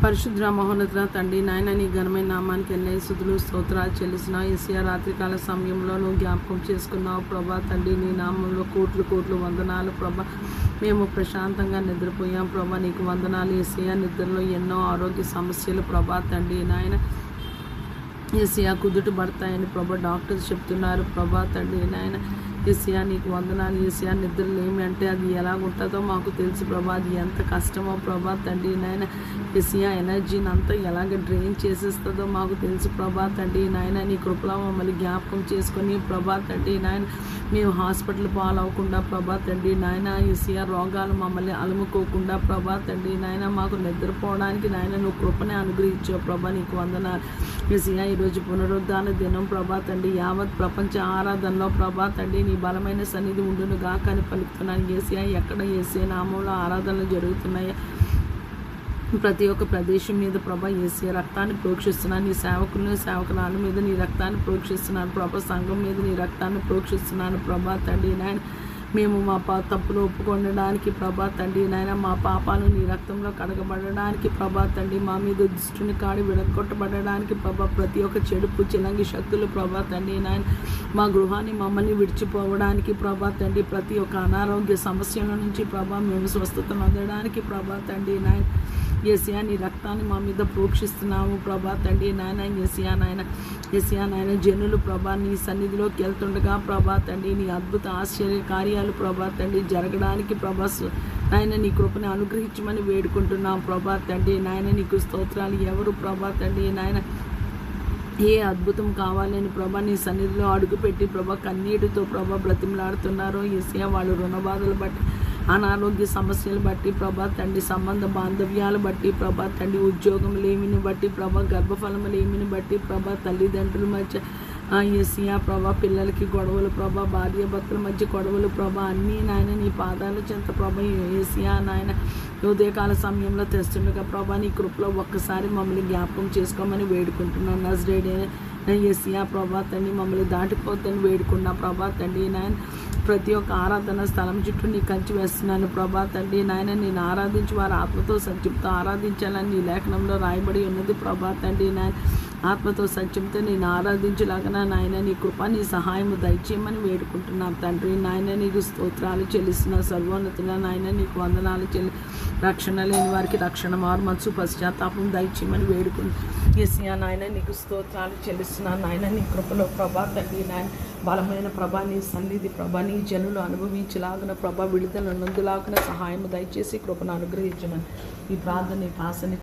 పరిశుద్ర మహోన్నతుల తండ్రి నాయన నీ ఘనమైన నామానికి ఎన్నై స్తుతులు స్తోత్రాలు చెల్లిస్తున్నావు. యేసయ్య రాత్రికాల సమయంలో నువ్వు జ్ఞాపకం చేసుకున్నావు ప్రభా తండ్రి. నీ నామంలో కోట్లు కోట్లు వందనాలు ప్రభా. మేము ప్రశాంతంగా నిద్రపోయాం ప్రభా, నీకు వందనాలు యేసయ్య. నిద్రలో ఎన్నో ఆరోగ్య సమస్యలు ప్రభా తండ్రి నాయన యేసయ్య కుదుట పడతాయని ప్రభా డాక్టర్స్ చెప్తున్నారు ప్రభా తండ్రి నాయన. యేసయ్య నీకు వందనాలు యేసయ్య. నిద్రలేమి అంటే అది ఎలాగుంటుందో మాకు తెలుసు ప్రభా, అది ఎంత కష్టమో ప్రభా తండ్రి నాయన. యేసయ్య ఎనర్జీని అంతా ఎలాగ డ్రైన్ చేసేస్తుందో మాకు తెలుసు ప్రభా తండ్రి నాయన. నీ కృపలో మమ్మల్ని జ్ఞాపకం చేసుకొని ప్రభా తండ్రి నాయన మేము హాస్పిటల్ పాలవకుండా ప్రభా తండ్రి నాయన యేసయ్య రోగాలు మమ్మల్ని అలుముకోకుండా ప్రభా తండ్రి నాయన మాకు నిద్రపోవడానికి నాయన నువ్వు కృపనే అనుగ్రహించావు ప్రభా, నీకు వందనాలు యేసయ్య. ఈరోజు పునరుద్ధాన దినం ప్రభా తండ్రి. యావత్ ప్రపంచ ఆరాధనలో ప్రభా తండ్రి నీ బలమైన సన్నిధి ఉండును గాక అని పలుకుతున్నాను యేసయ్య. ఎక్కడ యేసయ్య నామంలో ఆరాధనలు జరుగుతున్నాయో ప్రతి ఒక్క ప్రదేశం మీద ప్రభా యేసయ్య రక్తాన్ని ప్రోక్షిస్తున్నాను. నీ సేవకులను సేవకురాల మీద నీ రక్తాన్ని ప్రోక్షిస్తున్నాను ప్రభా. సంఘం మీద నీ రక్తాన్ని ప్రోక్షిస్తున్నాను ప్రభా తండ్రి నాయన. మేము మా తప్పులు ఒప్పుకొనడానికి ప్రభా తండ్రి నాయన, మా పాపాలు నీ రక్తంలో కడగబడడానికి ప్రభా తండ్రి, మా మీద దుష్టుని కాడి విడగొట్టబడడానికి ప్రభా, ప్రతి ఒక్క చెడుపు చిలంగి శక్తులు ప్రభా తండ్రి నాయన మా గృహాన్ని మమ్మల్ని విడిచిపోవడానికి ప్రభా తండ్రి, ప్రతి ఒక్క అనారోగ్య సమస్యల నుంచి ప్రభా మేము స్వస్థత పొందడానికి ప్రభా తండ్రి నాయన యేసయ్య నీ రక్తాన్ని మా మీద ప్రోక్షిస్తున్నాము ప్రభా తండ్రి నాయన. యేసయ్య నాయన జనులు ప్రభా నీ సన్నిధిలోకి వెళ్తుండగా ప్రభా తండ్రి నీ అద్భుత ఆశ్చర్య కార్యాలు ప్రభా తండ్రి జరగడానికి ప్రభా నాయన నీ కృపను అనుగ్రహించమని వేడుకుంటున్నాం ప్రభా తండ్రి నాయన. నీకు స్తోత్రాలు. ఎవరు ప్రభా తండ్రి నాయన ఏ అద్భుతం కావాలని ప్రభా నీ సన్నిధిలో అడుగుపెట్టి ప్రభా కన్నీటితో ప్రభా బ్రతిమలాడుతున్నారో యేసయ్య, వాళ్ళు రుణబాధలు బట్టి అనారోగ్య సమస్యలు బట్టి ప్రభా తండ్రి, సంబంధ బాంధవ్యాలు బట్టి ప్రభా తండ్రి, ఉద్యోగం లేమిని బట్టి ప్రభా, గర్భఫలం లేమిని బట్టి ప్రభా, తల్లిదండ్రుల మధ్య యేసయ్య ప్రభా పిల్లలకి గొడవలు ప్రభా, భార్య భర్తల మధ్య గొడవలు ప్రభా, అన్నీ నాయన నీ పాదాల చెంత ప్రభా యేసయ్య నాయన ఉదయకాల సమయంలో తెస్తుండగా ప్రభా నీ కృపలో ఒక్కసారి మమ్మల్ని జ్ఞాపకం చేసుకోమని వేడుకుంటున్నాను. నజరేయుడైన యేసయ్య ప్రభా తండ్రి మమ్మల్ని దాటిపోద్దని వేడుకున్నా ప్రభా తండ్రి నాయన. ప్రతి ఒక్క ఆరాధన స్థలం చుట్టూ నీ కంచి వేస్తున్నాను ప్రభా తండ్రి నాయన. నేను ఆరాధించి వారు ఆత్మతో సత్యంతో ఆరాధించాలని నీ లేఖనంలో రాయబడి ఉన్నది ప్రభా తండ్రి నాయన. ఆత్మతో సత్యంతో నేను ఆరాధించలాగా నాయన నీ కృప నీ సహాయము దయచేయమని వేడుకుంటున్నాను తండ్రి నాయన. నీకు స్తోత్రాలు చెల్లిస్తున్నా సర్వోన్నతుల నాయన, నీకు వందనాలు రక్షణ లేని వారికి రక్షణ, మార్మత్సు పశ్చాత్తాపం దయచేయమని వేడుకుంటున్నాను యేసయ్య నాయన. నీకు స్తోత్రాలు చెల్లిస్తున్నాను నాయన. నీ కృపలో ప్రభా తండ్రి నాయన బలమైన ప్రభా నీ సన్నిధి ప్రభా నీ జనులు అనుభవించలాగిన ప్రభా, విడుదల నందులాగిన సహాయం దయచేసి కృపను అనుగ్రహించమని ఈ ప్రార్థన ఆశని